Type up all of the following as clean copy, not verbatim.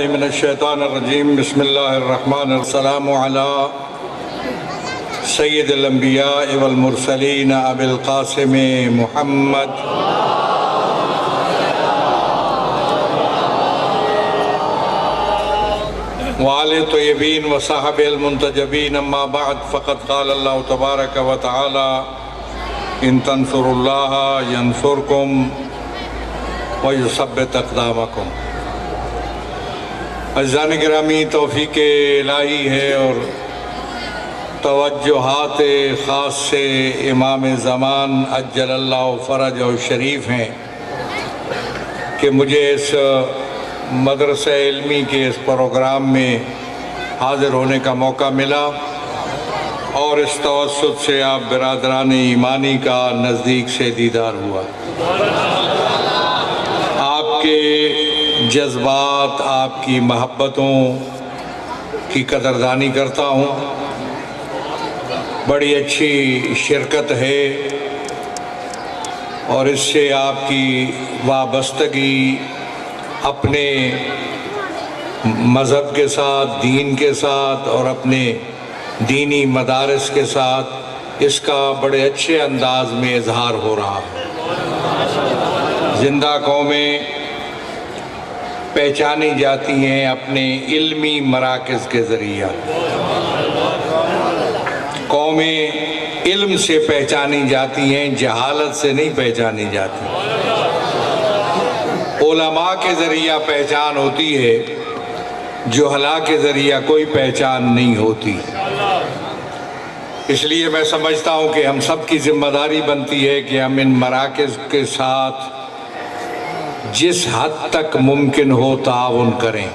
من الشیطان الرجیم بسم اللہ الرحمن السلام علی سید الانبیاء والمرسلین ابی القاسم محمد وآل طیبین وصحب المنتجبین اما بعد فقد قال اللہ تبارک و تعالی ان تنصروا اللہ ینصرکم ویثبت اقدامکم۔ عزیزان گرامی، توفیق الہی ہے اور توجہات خاص سے امام زمان عجل اللہ فرج اور شریف ہیں کہ مجھے اس مدرسہ علمی کے اس پروگرام میں حاضر ہونے کا موقع ملا اور اس توسط سے آپ برادران ایمانی کا نزدیک سے دیدار ہوا۔ آپ کے جذبات، آپ کی محبتوں کی قدردانی کرتا ہوں۔ بڑی اچھی شرکت ہے اور اس سے آپ کی وابستگی اپنے مذہب کے ساتھ، دین کے ساتھ اور اپنے دینی مدارس کے ساتھ اس کا بڑے اچھے انداز میں اظہار ہو رہا ہے۔ زندہ قومیں پہچانی جاتی ہیں اپنے علمی مراکز کے ذریعہ، قومیں علم سے پہچانی جاتی ہیں، جہالت سے نہیں پہچانی جاتی۔ علماء کے ذریعہ پہچان ہوتی ہے، جہلاء کے ذریعہ کوئی پہچان نہیں ہوتی۔ اس لیے میں سمجھتا ہوں کہ ہم سب کی ذمہ داری بنتی ہے کہ ہم ان مراکز کے ساتھ جس حد تک ممکن ہو تعاون کریں۔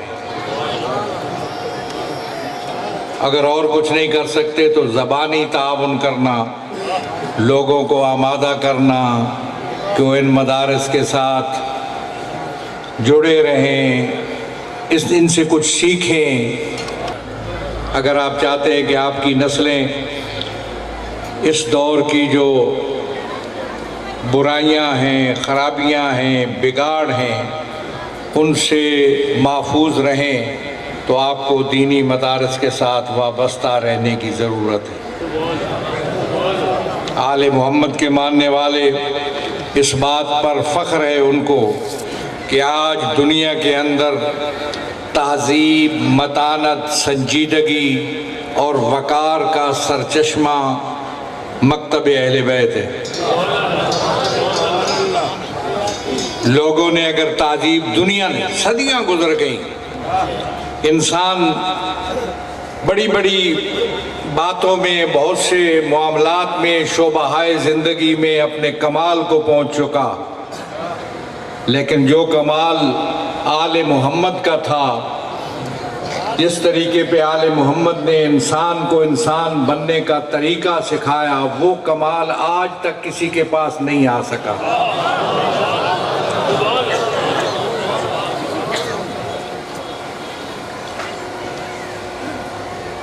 اگر اور کچھ نہیں کر سکتے تو زبانی تعاون کرنا، لوگوں کو آمادہ کرنا کہ وہ ان مدارس کے ساتھ جڑے رہیں، ان سے کچھ سیکھیں۔ اگر آپ چاہتے ہیں کہ آپ کی نسلیں اس دور کی جو برائیاں ہیں، خرابیاں ہیں، بگاڑ ہیں، ان سے محفوظ رہیں تو آپ کو دینی مدارس کے ساتھ وابستہ رہنے کی ضرورت ہے۔ آل محمد کے ماننے والے اس بات پر فخر ہے ان کو کہ آج دنیا کے اندر تہذیب، متانت، سنجیدگی اور وقار کا سرچشمہ مکتب اہل بیت ہے۔ لوگوں نے اگر تہذیب، دنیا نے صدیاں گزر گئیں، انسان بڑی بڑی باتوں میں، بہت سے معاملات میں، شعبۂ زندگی میں اپنے کمال کو پہنچ چکا، لیکن جو کمال آل محمد کا تھا، جس طریقے پہ آل محمد نے انسان کو انسان بننے کا طریقہ سکھایا، وہ کمال آج تک کسی کے پاس نہیں آ سکا۔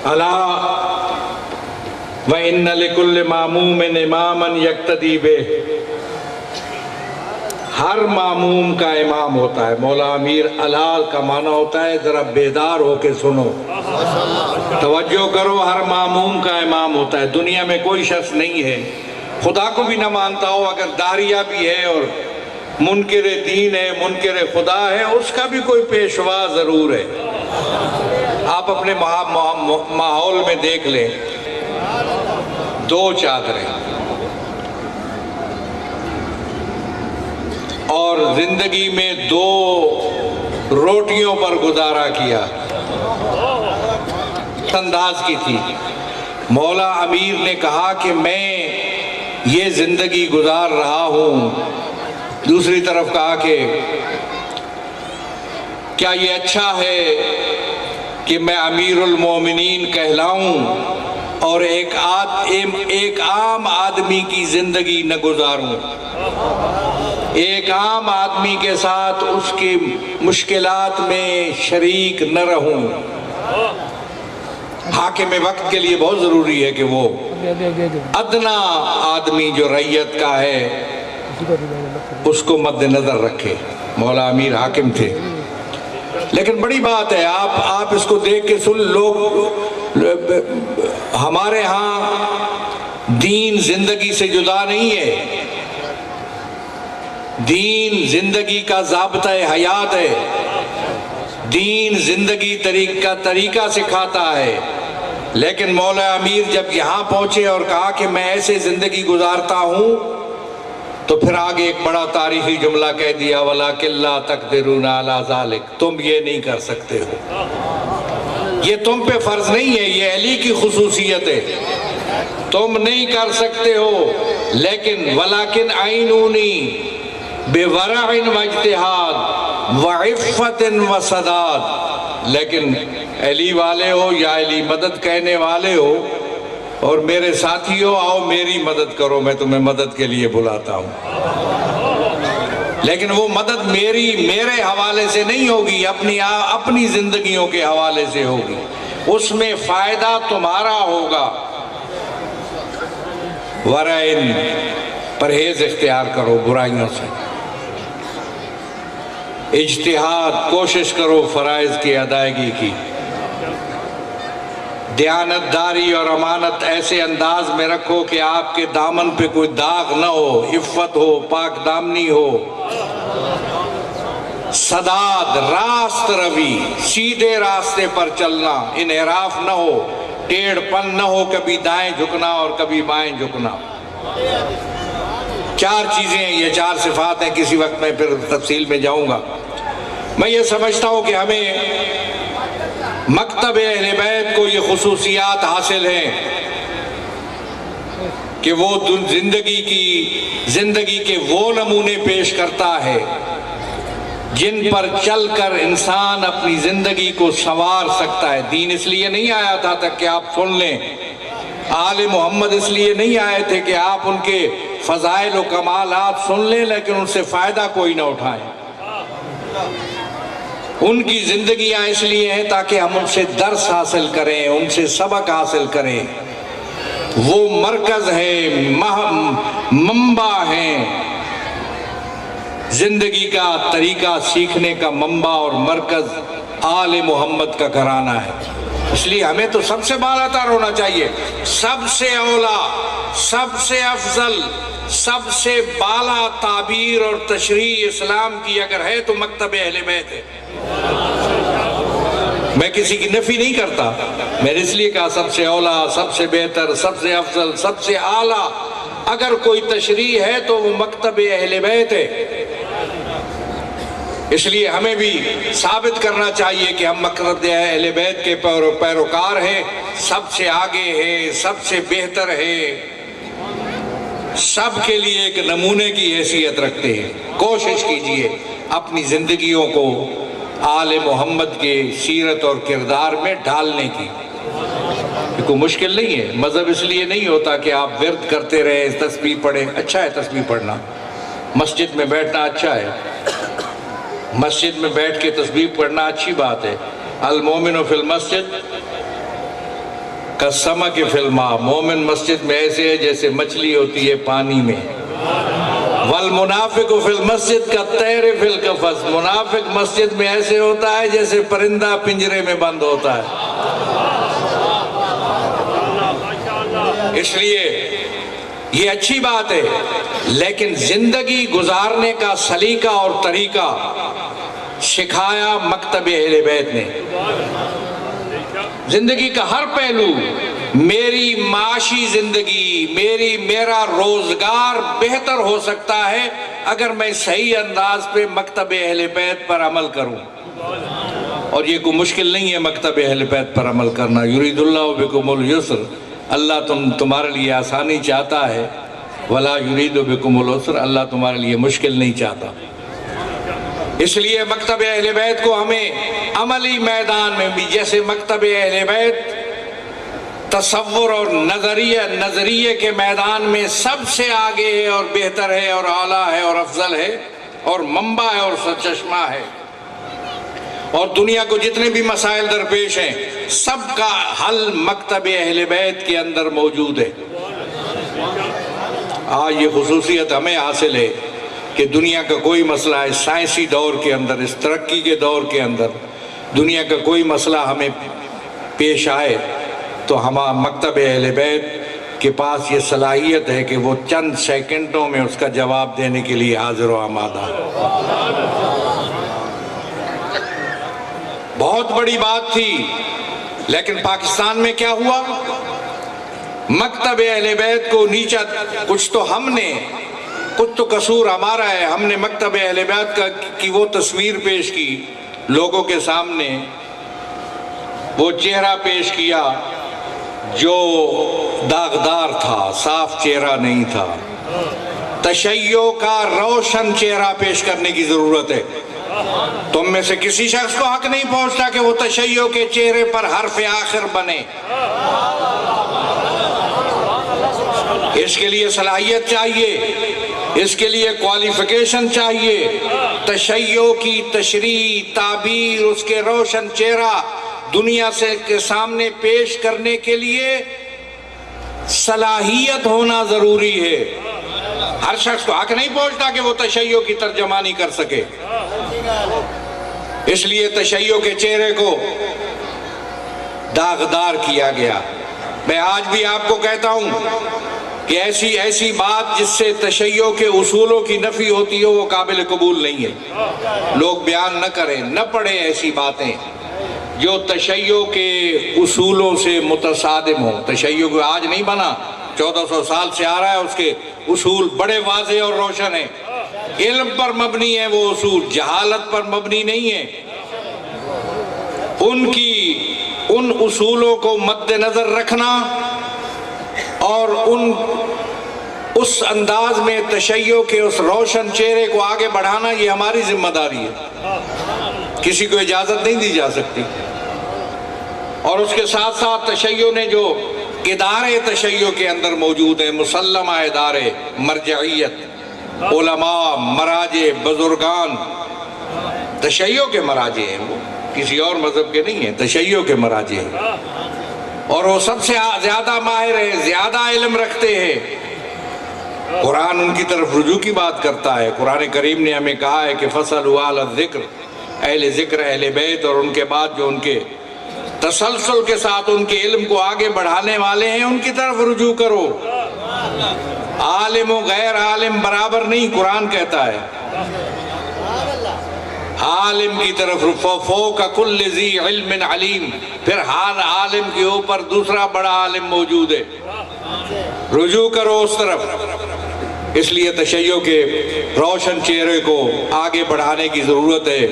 الا وَإِنَّ لِكُلِّ مَأْمُومٍ إِمَامًا يَقْتَدِي بِهِ، ہر معموم کا امام ہوتا ہے۔ مولا امیر الال کا معنی ہوتا ہے ذرا بیدار ہو کے سنو، توجہ کرو، ہر معموم کا امام ہوتا ہے۔ دنیا میں کوئی شخص نہیں ہے، خدا کو بھی نہ مانتا ہو، اگر داریہ بھی ہے اور منکر دین ہے، منکر خدا ہے، اس کا بھی کوئی پیشوا ضرور ہے۔ آپ اپنے ماحول میں دیکھ لیں، دو چادریں اور زندگی میں دو روٹیوں پر گزارا کیا، انداز کی تھی۔ مولا امیر نے کہا کہ میں یہ زندگی گزار رہا ہوں، دوسری طرف کہا کہ کیا یہ اچھا ہے کہ میں امیر المومنین کہلاؤں اور ایک عام آدمی کی زندگی نہ گزاروں، ایک عام آدمی کے ساتھ اس کی مشکلات میں شریک نہ رہوں۔ حاکم وقت کے لیے بہت ضروری ہے کہ وہ ادنا آدمی جو رعیت کا ہے اس کو مد نظر رکھے۔ مولا امیر حاکم تھے، لیکن بڑی بات ہے، آپ اس کو دیکھ کے سن لوگ، ہمارے ہاں دین زندگی سے جدا نہیں ہے، دین زندگی کا ضابطہ حیات ہے، دین زندگی طریقہ سکھاتا ہے۔ لیکن مولا امیر جب یہاں پہنچے اور کہا کہ میں ایسے زندگی گزارتا ہوں، تو پھر آگے ایک بڑا تاریخی جملہ کہہ دیا، وَلَٰكِن لَا تَقْدِرُونَ عَلَىٰ ذَلِكَ، تم یہ نہیں کر سکتے ہو، یہ تم پہ فرض نہیں ہے، یہ علی کی خصوصیت ہے، تم نہیں کر سکتے ہو۔ لیکن وَلَٰكِنْ عَيْنُونِي بِوَرَعٍ وَاجْتِهَادٍ وَعِفَّةٍ وَسَدَادٍ، لیکن علی والے ہو یا علی مدد کہنے والے ہو اور میرے ساتھی ہو، آؤ میری مدد کرو، میں تمہیں مدد کے لیے بلاتا ہوں، لیکن وہ مدد میرے حوالے سے نہیں ہوگی، اپنی زندگیوں کے حوالے سے ہوگی، اس میں فائدہ تمہارا ہوگا۔ ورائن، پرہیز اختیار کرو برائیوں سے، اجتہاد، کوشش کرو فرائض کی ادائیگی کی، دیانت داری اور امانت ایسے انداز میں رکھو کہ آپ کے دامن پہ کوئی داغ نہ ہو، عفت ہو، پاک دامنی ہو، سداد، راست روی، سیدھے راستے پر چلنا، انحراف نہ ہو، ٹیڑھ پن نہ ہو، کبھی دائیں جھکنا اور کبھی بائیں جھکنا۔ 4 چیزیں ہیں، یہ 4 صفات ہیں، کسی وقت میں پھر تفصیل میں جاؤں گا۔ میں یہ سمجھتا ہوں کہ ہمیں مکتب اہل بیت کو یہ خصوصیات حاصل ہیں کہ وہ زندگی کے وہ نمونے پیش کرتا ہے جن پر چل کر انسان اپنی زندگی کو سنوار سکتا ہے۔ دین اس لیے نہیں آیا تھا تک کہ آپ سن لیں، آل محمد اس لیے نہیں آئے تھے کہ آپ ان کے فضائل و کمالات سن لیں لیکن ان سے فائدہ کوئی نہ اٹھائیں۔ ان کی زندگیاں اس لیے ہیں تاکہ ہم ان سے درس حاصل کریں، ان سے سبق حاصل کریں۔ وہ مرکز ہے، منبع ہیں، زندگی کا طریقہ سیکھنے کا منبع اور مرکز آل محمد کا گھرانہ ہے۔ اس لیے ہمیں تو سب سے بالا تر ہونا چاہیے، سب سے اولا، سب سے افضل، سب سے بالا تعبیر اور تشریح اسلام کی اگر ہے تو مکتب اہل بیت ہے۔ میں کسی کی نفی نہیں کرتا، میں نے اس لیے کہا سب سے اولا، سب سے بہتر، سب سے افضل، سب سے اعلیٰ اگر کوئی تشریح ہے تو وہ مکتب اہل بیت ہے۔ اس لیے ہمیں بھی ثابت کرنا چاہیے کہ ہم مکتب اہل بیت کے پیروکار ہیں، سب سے آگے ہے، سب سے بہتر ہے، سب کے لیے ایک نمونے کی حیثیت رکھتے ہیں۔ کوشش کیجئے اپنی زندگیوں کو آل محمد کے سیرت اور کردار میں ڈھالنے کی۔ یہ کوئی مشکل نہیں ہے، مذہب اس لیے نہیں ہوتا کہ آپ ورد کرتے رہیں، تسبیح پڑھیں، اچھا ہے تسبیح پڑھنا، مسجد میں بیٹھنا اچھا ہے، مسجد میں بیٹھ کے تسبیح پڑھنا اچھی بات ہے۔ المومن فی المسجد کالسمک فی الماء، مومن مسجد میں ایسے ہے جیسے مچھلی ہوتی ہے پانی میں۔ والمنافق فی المسجد کالطیر فی القفص، منافق مسجد میں ایسے ہوتا ہے جیسے پرندہ پنجرے میں بند ہوتا ہے۔ اس لیے یہ اچھی بات ہے، لیکن زندگی گزارنے کا سلیقہ اور طریقہ سکھایا مکتب اہل بیت نے۔ زندگی کا ہر پہلو، میری معاشی زندگی، میرا روزگار بہتر ہو سکتا ہے اگر میں صحیح انداز پہ مکتب اہل بیت پر عمل کروں، اور یہ کوئی مشکل نہیں ہے مکتب اہل بیت پر عمل کرنا۔ یرید اللہ بکم اليسر، اللہ تمہارے لیے آسانی چاہتا ہے، ولا یرید بکم العسر، اللہ تمہارے لیے مشکل نہیں چاہتا۔ اس لیے مکتب اہل بیت کو ہمیں عملی میدان میں بھی، جیسے مکتب اہل بیت تصور اور نظریے کے میدان میں سب سے آگے ہے اور بہتر ہے اور اعلیٰ ہے اور افضل ہے اور منبع ہے اور سرچشمہ ہے، اور دنیا کو جتنے بھی مسائل درپیش ہیں سب کا حل مکتب اہل بیت کے اندر موجود ہے۔ آج یہ خصوصیت ہمیں حاصل ہے کہ دنیا کا کوئی مسئلہ اس سائنسی دور کے اندر، اس ترقی کے دور کے اندر دنیا کا کوئی مسئلہ ہمیں پیش آئے تو ہم مکتب اہل بیت کے پاس یہ صلاحیت ہے کہ وہ چند سیکنڈوں میں اس کا جواب دینے کے لیے حاضر و آمادہ ہے۔ بہت بڑی بات تھی، لیکن پاکستان میں کیا ہوا؟ مکتب اہل بیت کو نیچا، کچھ تو قصور ہمارا ہے۔ ہم نے مکتب اہل بیت کی وہ تصویر پیش کی لوگوں کے سامنے، وہ چہرہ پیش کیا جو داغدار تھا، صاف چہرہ نہیں تھا۔ تشیع کا روشن چہرہ پیش کرنے کی ضرورت ہے۔ تم میں سے کسی شخص کو حق نہیں پہنچتا کہ وہ تشیع کے چہرے پر حرف آخر بنے۔ اس کے لیے صلاحیت چاہیے، اس کے لیے کوالیفیکیشن چاہیے۔ تشیع کی تشریح، تعبیر، اس کے روشن چہرہ دنیا کے سامنے پیش کرنے کے لیے صلاحیت ہونا ضروری ہے۔ ہر شخص کو حق نہیں پہنچتا کہ وہ تشیع کی ترجمانی کر سکے۔ اس لیے تشیع کے چہرے کو داغدار کیا گیا۔ میں آج بھی آپ کو کہتا ہوں کہ ایسی بات جس سے تشیع کے اصولوں کی نفی ہوتی ہو وہ قابل قبول نہیں ہے۔ لوگ بیان نہ کریں، نہ پڑھیں ایسی باتیں جو تشیع کے اصولوں سے متصادم ہوں۔ تشیع کو آج نہیں بنا، 1400 سال سے آ رہا ہے، اس کے اصول بڑے واضح اور روشن ہیں۔ علم پر مبنی ہے وہ اصول، جہالت پر مبنی نہیں ہے۔ ان اصولوں کو مد نظر رکھنا اور اس انداز میں تشیع کے اس روشن چہرے کو آگے بڑھانا یہ ہماری ذمہ داری ہے۔ کسی کو اجازت نہیں دی جا سکتی۔ اور اس کے ساتھ ساتھ تشیع نے جو ادارے تشیع کے اندر موجود ہیں، مسلمہ ادارے، مرجعیت، علماء، مراجع، بزرگان، تشیع کے مراجع ہیں، وہ کسی اور مذہب کے نہیں ہیں، تشیع کے مراجع ہیں، اور وہ سب سے زیادہ ماہر ہیں، زیادہ علم رکھتے ہیں۔ قرآن ان کی طرف رجوع کی بات کرتا ہے۔ قرآن کریم نے ہمیں کہا ہے کہ فَاسْأَلُوا أَهْلَ الذِّكْرِ، اہل ذکر، اہل بیت، اور ان کے بعد جو ان کے تسلسل کے ساتھ ان کے علم کو آگے بڑھانے والے ہیں ان کی طرف رجوع کرو۔ عالم و غیر عالم برابر نہیں، قرآن کہتا ہے۔ عالم کی طرف فوق کل ذی علم علیم، پھر ہر عالم کے اوپر دوسرا بڑا عالم موجود ہے، رجوع کرو اس طرف۔ اس لیے تشیع کے روشن چہرے کو آگے بڑھانے کی ضرورت ہے۔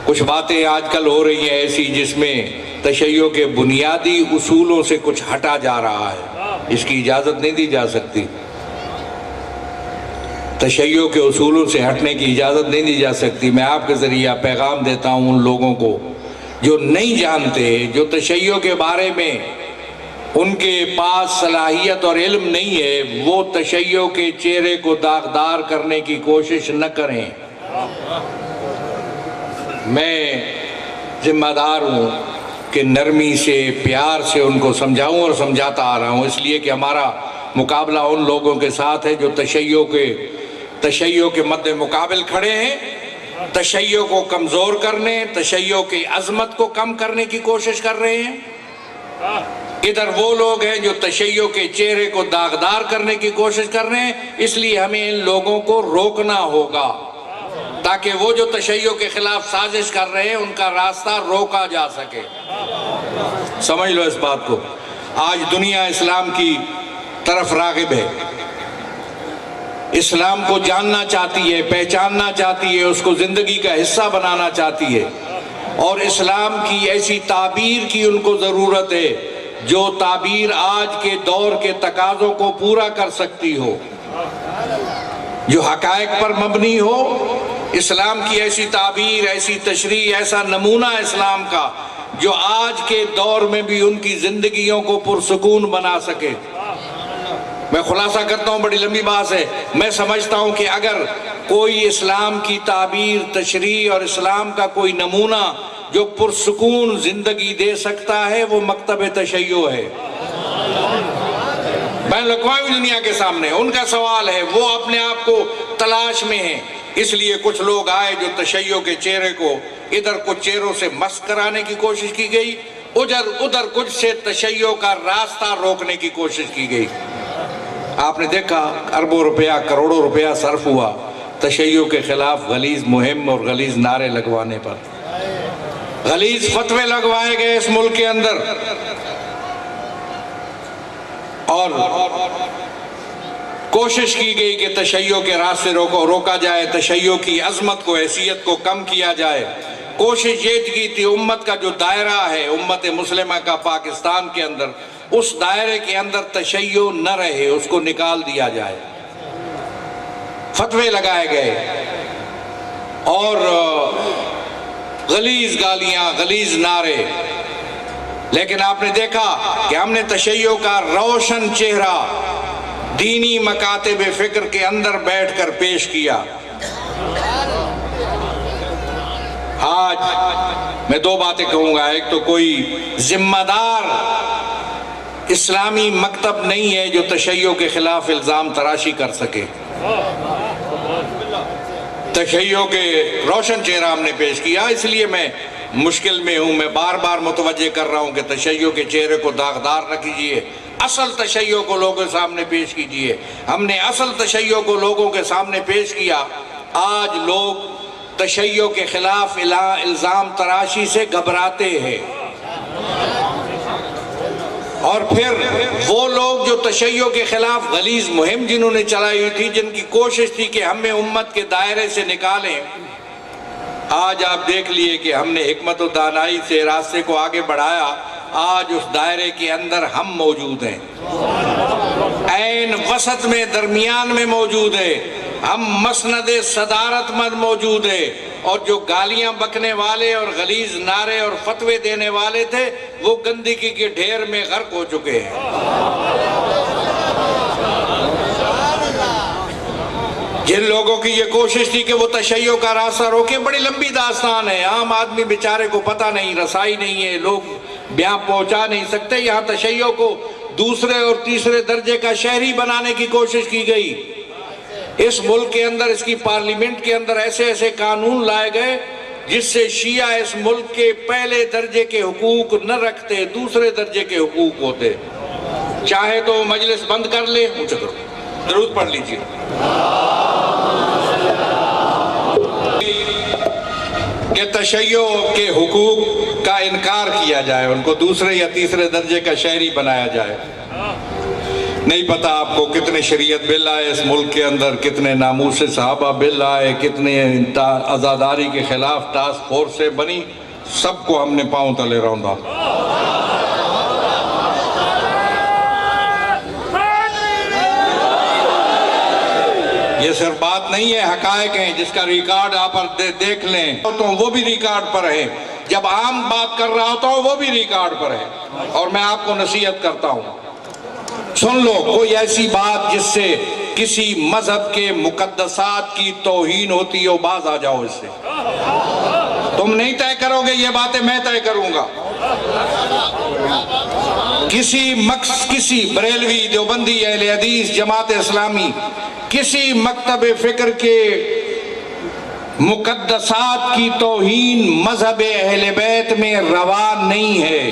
کچھ باتیں آج کل ہو رہی ہیں ایسی جس میں تشیع کے بنیادی اصولوں سے کچھ ہٹا جا رہا ہے، اس کی اجازت نہیں دی جا سکتی۔ تشیع کے اصولوں سے ہٹنے کی اجازت نہیں دی جا سکتی۔ میں آپ کے ذریعہ پیغام دیتا ہوں ان لوگوں کو جو نہیں جانتے، جو تشیع کے بارے میں ان کے پاس صلاحیت اور علم نہیں ہے، وہ تشیع کے چہرے کو داغدار کرنے کی کوشش نہ کریں۔ میں ذمہ دار ہوں کہ نرمی سے، پیار سے ان کو سمجھاؤں، اور سمجھاتا آ رہا ہوں، اس لیے کہ ہمارا مقابلہ ان لوگوں کے ساتھ ہے جو تشیع کے مد مقابل کھڑے ہیں، تشیع کو کمزور کرنے، تشیع کی عظمت کو کم کرنے کی کوشش کر رہے ہیں۔ ادھر وہ لوگ ہیں جو تشیع کے چہرے کو داغدار کرنے کی کوشش کر رہے ہیں۔ اس لیے ہمیں ان لوگوں کو روکنا ہوگا تاکہ وہ جو تشیع کے خلاف سازش کر رہے ہیں ان کا راستہ روکا جا سکے۔ سمجھ لو اس بات کو۔ آج دنیا اسلام کی طرف راغب ہے، اسلام کو جاننا چاہتی ہے، پہچاننا چاہتی ہے، اس کو زندگی کا حصہ بنانا چاہتی ہے، اور اسلام کی ایسی تعبیر کی ان کو ضرورت ہے جو تعبیر آج کے دور کے تقاضوں کو پورا کر سکتی ہو، جو حقائق پر مبنی ہو۔ اسلام کی ایسی تعبیر، ایسی تشریح، ایسا نمونہ اسلام کا جو آج کے دور میں بھی ان کی زندگیوں کو پرسکون بنا سکے۔ میں خلاصہ کرتا ہوں، بڑی لمبی بات ہے۔ میں سمجھتا ہوں کہ اگر کوئی اسلام کی تعبیر، تشریح اور اسلام کا کوئی نمونہ جو پرسکون زندگی دے سکتا ہے وہ مکتب تشیع ہے۔ بین الاقوامی دنیا کے سامنے ان کا سوال ہے، وہ اپنے آپ کو تلاش میں ہیں۔ اس لیے کچھ لوگ آئے جو تشیع کے چہرے کو ادھر کچھ چہروں سے مست کرانے کی کوشش کی گئی، ادھر کچھ سے تشیع کا راستہ روکنے کی کوشش کی گئی۔ آپ نے دیکھا اربوں روپیہ کروڑوں روپیہ صرف ہوا تشیع کے خلاف غلیظ مہم اور غلیظ نعرے لگوانے پر، غلیظ فتوے لگوائے گئے اس ملک کے اندر، اور کوشش کی گئی کہ تشیع کے راستے روکا جائے، تشیع کی عظمت کو حیثیت کو کم کیا جائے۔ کوشش یہ کی تھی امت کا جو دائرہ ہے امت مسلمہ کا پاکستان کے اندر، اس دائرے کے اندر تشیع نہ رہے، اس کو نکال دیا جائے۔ فتوے لگائے گئے اور غلیظ گالیاں، غلیظ نعرے، لیکن آپ نے دیکھا کہ ہم نے تشیع کا روشن چہرہ دینی مکاتب فکر کے اندر بیٹھ کر پیش کیا۔ آج میں دو باتیں کہوں گا، ایک تو کوئی ذمہ دار اسلامی مکتب نہیں ہے جو تشیع کے خلاف الزام تراشی کر سکے۔ تشیع کے روشن چہرہ ہم نے پیش کیا، اس لیے میں مشکل میں ہوں، میں بار بار متوجہ کر رہا ہوں کہ تشیع کے چہرے کو داغدار نہ کیجیے، اصل تشیع کو لوگوں کے سامنے پیش کیجیے۔ ہم نے اصل تشیع کو لوگوں کے سامنے پیش کیا، آج لوگ تشیع کے خلاف الزام تراشی سے گھبراتے ہیں، اور پھر وہ لوگ جو تشیع کے خلاف غلیظ مہم جنہوں نے چلائی ہوئی تھی، جن کی کوشش تھی کہ ہمیں امت کے دائرے سے نکالیں، آج آپ دیکھ لیے کہ ہم نے حکمت و دانائی سے راستے کو آگے بڑھایا، آج اس دائرے کے اندر ہم موجود ہیں، عین وسط میں، درمیان میں موجود ہیں، ہم مسند صدارت مند موجود ہیں، اور جو گالیاں بکنے والے اور غلیظ نعرے اور فتوے دینے والے تھے وہ گندگی کے ڈھیر میں غرق ہو چکے ہیں۔ جن لوگوں کی یہ کوشش تھی کہ وہ تشیع کا راستہ روکیں، بڑی لمبی داستان ہے، عام آدمی بیچارے کو پتہ نہیں، رسائی نہیں ہے، لوگ بیان پہنچا نہیں سکتے۔ یہاں تشیع کو دوسرے اور تیسرے درجے کا شہری بنانے کی کوشش کی گئی۔ اس ملک کے اندر، اس کی پارلیمنٹ کے اندر ایسے ایسے قانون لائے گئے جس سے شیعہ اس ملک کے پہلے درجے کے حقوق نہ رکھتے، دوسرے درجے کے حقوق ہوتے۔ چاہے تو مجلس بند کر لے، درود پڑھ لیجیے۔ کہ تشیع کے حقوق کا انکار کیا جائے، ان کو دوسرے یا تیسرے درجے کا شہری بنایا جائے۔ نہیں پتا آپ کو کتنے شریعت بل آئے اس ملک کے اندر، کتنے ناموس صحابہ بل آئے، کتنے عزاداری کے خلاف ٹاسک فورسیں بنی، سب کو ہم نے پاؤں تلے روندا۔ یہ صرف بات نہیں ہے، حقائق ہیں جس کا ریکارڈ آپ دیکھ لیں تو وہ بھی ریکارڈ پر ہے، جب عام بات کر رہا ہوتا ہوں وہ بھی ریکارڈ پر ہے۔ اور میں آپ کو نصیحت کرتا ہوں، سن لو کوئی ایسی بات جس سے کسی مذہب کے مقدسات کی توہین ہوتی ہو، باز آ جاؤ اس سے۔ تم نہیں طے کرو گے یہ باتیں، میں طے کروں گا۔ کسی بریلوی، دیوبندی، اہل حدیث، جماعت اسلامی، کسی مکتب فکر کے مقدسات کی توہین مذہب اہل بیت میں روا نہیں ہے۔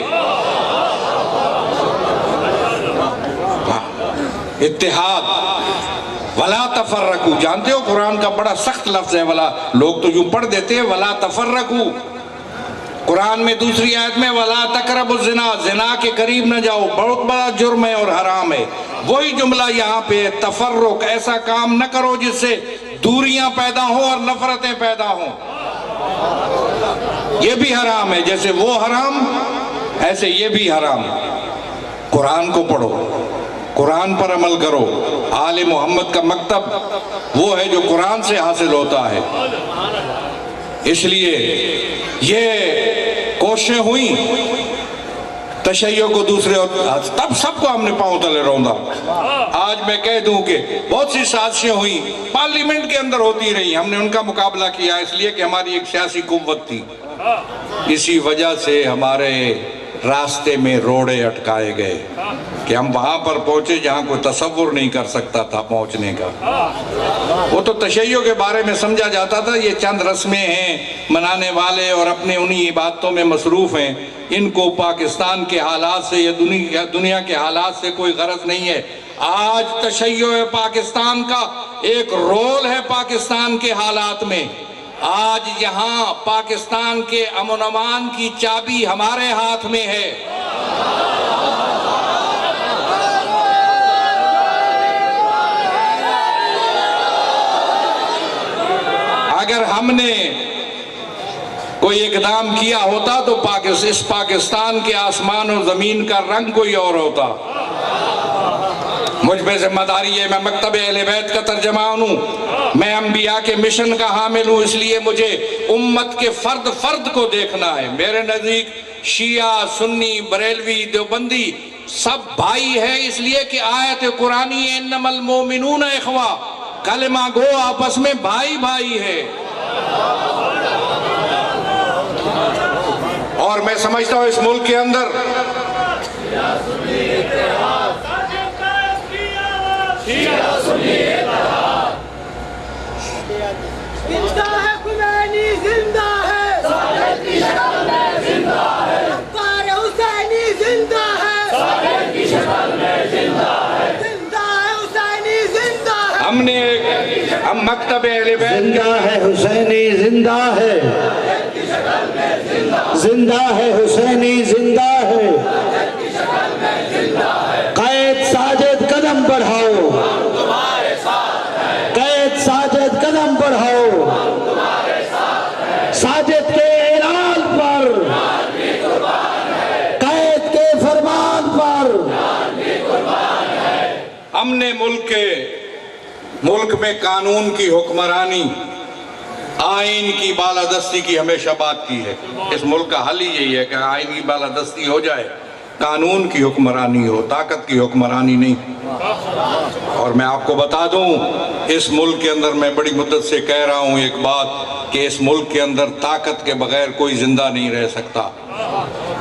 اتحاد، ولا تفرقو، جانتے ہو قرآن کا بڑا سخت لفظ ہے ولا، لوگ تو یوں پڑھ دیتے ہیں ولا تفرقو۔ قرآن میں دوسری آیت میں ولا تقربوا الزنا، زنا کے قریب نہ جاؤ، بہت بڑا جرم ہے اور حرام ہے۔ وہی جملہ یہاں پہ تفرق، ایسا کام نہ کرو جس سے دوریاں پیدا ہوں اور نفرتیں پیدا ہوں، یہ بھی حرام ہے، جیسے وہ حرام ایسے یہ بھی حرام۔ قرآن کو پڑھو، قرآن پر عمل کرو۔ آل محمد کا مکتب وہ ہے جو قرآن سے حاصل ہوتا ہے۔ اس لیے یہ کوششیں ہوئیں تشیع کو دوسرے، اور تب سب کو ہم نے پاؤں تلے روندا۔ آج میں کہہ دوں کہ بہت سی سازشیں ہوئیں، پارلیمنٹ کے اندر ہوتی رہی، ہم نے ان کا مقابلہ کیا اس لیے کہ ہماری ایک سیاسی قوت تھی۔ اسی وجہ سے ہمارے راستے میں روڑے اٹکائے گئے۔ کہ ہم وہاں پر پہنچے جہاں کوئی تصور نہیں کر سکتا تھا پہنچنے کا۔ وہ تو تشیع کے بارے میں سمجھا جاتا تھا یہ چند رسمیں ہیں، منانے والے اور اپنے انہی عبادتوں میں مصروف ہیں، ان کو پاکستان کے حالات سے یا دنیا کے حالات سے کوئی غرض نہیں ہے۔ آج تشیع پاکستان کا ایک رول ہے پاکستان کے حالات میں۔ آج یہاں پاکستان کے امن و امان کی چابی ہمارے ہاتھ میں ہے۔ اگر ہم نے کوئی اقدام کیا ہوتا تو اس پاکستان کے آسمان و زمین کا رنگ کوئی اور ہوتا۔ مجھ پہ ذمہ داری ہے، میں مکتب اہل بیت کا ترجمان ہوں، میں انبیاء کے مشن کا حامل ہوں، اس لیے مجھے امت کے فرد فرد کو دیکھنا ہے۔ میرے نزدیک شیعہ، سنی، بریلوی، دیوبندی سب بھائی ہیں، اس لیے کہ آیت قرآنی ہے انما المؤمنون اخوہ، کلمہ گو آپس میں بھائی بھائی ہے۔ اور میں سمجھتا ہوں اس ملک کے اندر زندہ ہے خمینی، زندہ ہے صادق کی شکل میں، زندہ ہے عطار حسینی، زندہ ہے صادق کی شکل میں، زندہ ہے زندہ ہے حسینی، زندہ ہے۔ ہم مکتب اہل بیت زندہ ہے حسینی، زندہ ہے زندہ ہے حسینی، زندہ ہے قائد ساجد قدم بڑھاؤ، قائد ساجد قدم بڑھاؤ، ساجد کے اعلان پر، قائد کے فرمان پر۔ ہم نے ملک میں قانون کی حکمرانی، آئین کی بالادستی کی ہمیشہ بات کی ہے۔ اس ملک کا حل ہی یہی ہے کہ آئین کی بالادستی ہو جائے، قانون کی حکمرانی ہو، طاقت کی حکمرانی نہیں۔ اور میں آپ کو بتا دوں اس ملک کے اندر میں بڑی مدت سے کہہ رہا ہوں ایک بات کہ اس ملک کے اندر طاقت کے بغیر کوئی زندہ نہیں رہ سکتا۔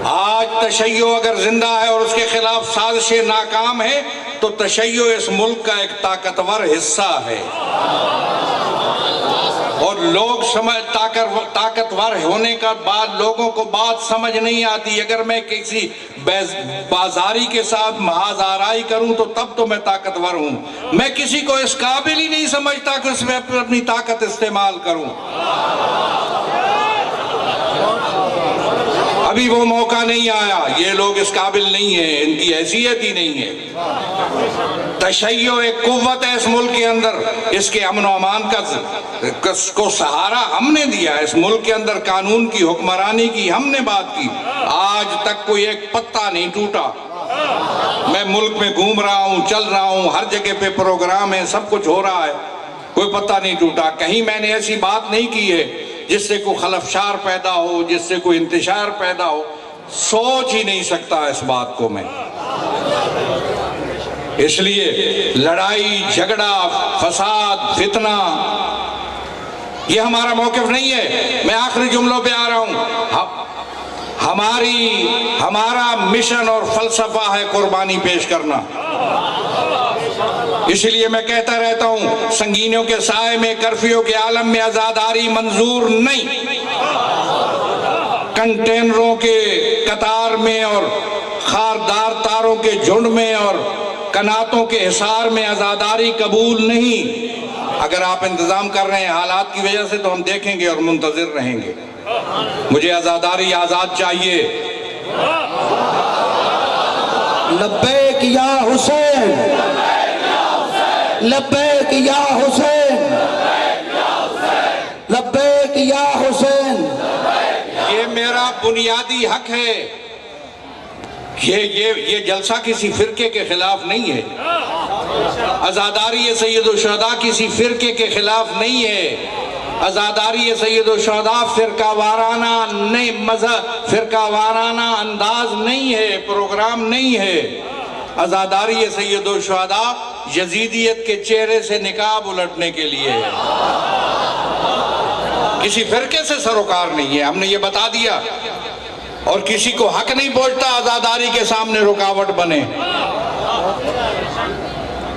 آج تشیع اگر زندہ ہے اور اس کے خلاف سازشیں ناکام ہیں تو تشیع اس ملک کا ایک طاقتور حصہ ہے، اور لوگ طاقتور ہونے کا بعد لوگوں کو بات سمجھ نہیں آتی۔ اگر میں کسی بازاری کے ساتھ محاذ آرائی کروں تو تب تو میں طاقتور ہوں، میں کسی کو اس قابل ہی نہیں سمجھتا کہ اس میں اپنی طاقت استعمال کروں۔ ابھی وہ موقع نہیں آیا، یہ لوگ اس قابل نہیں ہیں، ان کی حیثیت ہی نہیں ہے۔ تشیع ایک قوت ہے اس ملک کے اندر، اس کے امن و امان کو سہارا ہم نے دیا، اس ملک کے اندر قانون کی حکمرانی کی ہم نے بات کی، آج تک کوئی ایک پتا نہیں ٹوٹا۔ میں ملک میں گھوم رہا ہوں، چل رہا ہوں، ہر جگہ پہ پروگرام ہے، سب کچھ ہو رہا ہے، کوئی پتہ نہیں ٹوٹا۔ کہیں میں نے ایسی بات نہیں کی ہے جس سے کوئی خلفشار پیدا ہو، جس سے کوئی انتشار پیدا ہو، سوچ ہی نہیں سکتا اس بات کو میں۔ اس لیے لڑائی، جھگڑا، فساد، فتنہ یہ ہمارا موقف نہیں ہے۔ میں آخری جملوں پہ آ رہا ہوں، ہمارا مشن اور فلسفہ ہے قربانی پیش کرنا۔ اس لیے میں کہتا رہتا ہوں سنگینیوں کے سائے میں، کرفیو کے عالم میں عزاداری منظور نہیں، کنٹینروں کے قطار میں اور خاردار تاروں کے جھنڈ میں اور کناتوں کے حصار میں عزاداری قبول نہیں۔ اگر آپ انتظام کر رہے ہیں حالات کی وجہ سے تو ہم دیکھیں گے اور منتظر رہیں گے۔ مجھے عزاداری آزاد چاہیے۔ لبیک یا حسین، لبیک یا حسین، لبیک یا حسین۔ یہ میرا بنیادی حق ہے۔ یہ جلسہ کسی فرقے کے خلاف نہیں ہے، عزاداری سید الشہداء کسی فرقے کے خلاف نہیں ہے، عزاداری سید الشہداء فرقہ وارانہ نہیں، مذہب فرقہ وارانہ انداز نہیں ہے، پروگرام نہیں ہے۔ عزاداری سید الشہداء یزیدیت کے چہرے سے نقاب الٹنے کے لیے ہے، کسی فرقے سے سروکار نہیں ہے، ہم نے یہ بتا دیا۔ اور کسی کو حق نہیں پہنچتا عزاداری کے سامنے رکاوٹ بنے۔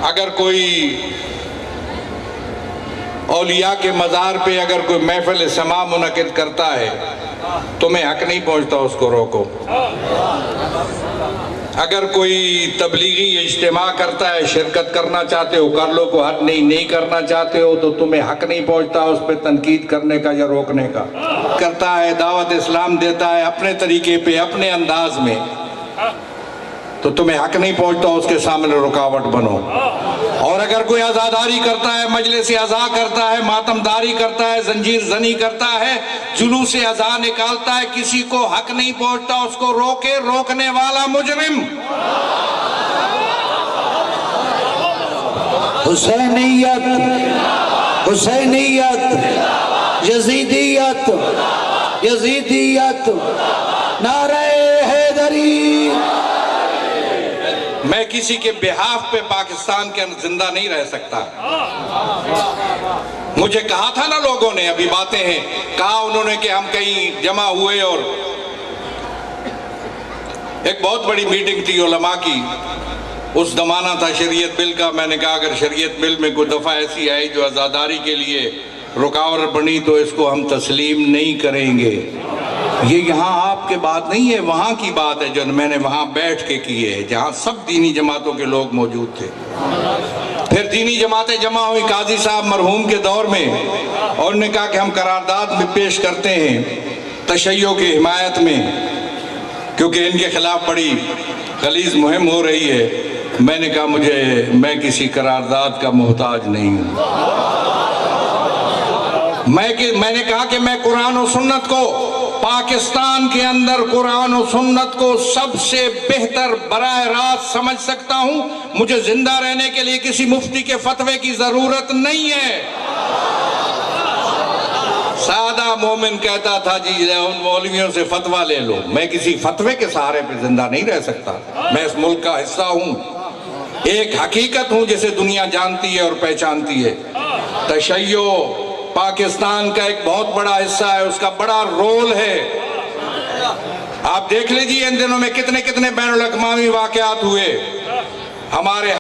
اگر کوئی اولیاء کے مزار پہ اگر کوئی محفل سماع منعقد کرتا ہے، تمہیں حق نہیں پہنچتا اس کو روکو۔ اگر کوئی تبلیغی اجتماع کرتا ہے، شرکت کرنا چاہتے ہو کر لو، کو حق نہیں کرنا چاہتے ہو تو تمہیں حق نہیں پہنچتا اس پہ تنقید کرنے کا یا روکنے کا۔ کرتا ہے، دعوت اسلام دیتا ہے اپنے طریقے پہ، اپنے انداز میں، تو تمہیں حق نہیں پہنچتا اس کے سامنے رکاوٹ بنو۔ اور اگر کوئی عزاداری کرتا ہے، مجلس عزا کرتا ہے، ماتمداری کرتا ہے، زنجیر زنی کرتا ہے، جلوس عزا نکالتا ہے، کسی کو حق نہیں پہنچتا اس کو روکے، روکنے والا مجرم۔ حسینیت، حسینیت، یزیدیت، یزیدیت، نعرہ حیدری۔ میں کسی کے بہاف پہ پاکستان کے اندر زندہ نہیں رہ سکتا۔ مجھے کہا تھا نا لوگوں نے، ابھی باتیں ہیں، کہا انہوں نے کہ ہم کہیں جمع ہوئے اور ایک بہت بڑی میٹنگ تھی علماء کی، اس زمانہ تھا شریعت بل کا۔ میں نے کہا اگر شریعت بل میں کوئی دفعہ ایسی آئی جو عزاداری کے لیے رکاوٹ بنی تو اس کو ہم تسلیم نہیں کریں گے۔ یہ یہاں آپ کے بات نہیں ہے، وہاں کی بات ہے جو میں نے وہاں بیٹھ کے کی ہے، جہاں سب دینی جماعتوں کے لوگ موجود تھے۔ پھر دینی جماعتیں جمع ہوئی قاضی صاحب مرحوم کے دور میں، اور انہوں نے کہا کہ ہم قرارداد میں پیش کرتے ہیں تشیع کی حمایت میں، کیونکہ ان کے خلاف بڑی غلیظ مہم ہو رہی ہے۔ میں نے کہا میں کسی قرارداد کا محتاج نہیں ہوں۔ میں نے کہا کہ میں قرآن و سنت کو، پاکستان کے اندر قرآن و سنت کو سب سے بہتر براہ راست سمجھ سکتا ہوں۔ مجھے زندہ رہنے کے لیے کسی مفتی کے فتوے کی ضرورت نہیں ہے۔ سادہ مومن کہتا تھا جی ان مولویوں سے فتویٰ لے لو، میں کسی فتوے کے سہارے پہ زندہ نہیں رہ سکتا۔ میں اس ملک کا حصہ ہوں، ایک حقیقت ہوں جسے دنیا جانتی ہے اور پہچانتی ہے۔ تشیع پاکستان کا ایک بہت بڑا حصہ ہے، اس کا بڑا رول ہے۔ آپ دیکھ لیجئے ان دنوں میں کتنے بین الاقوامی واقعات ہوئے۔ ہمارے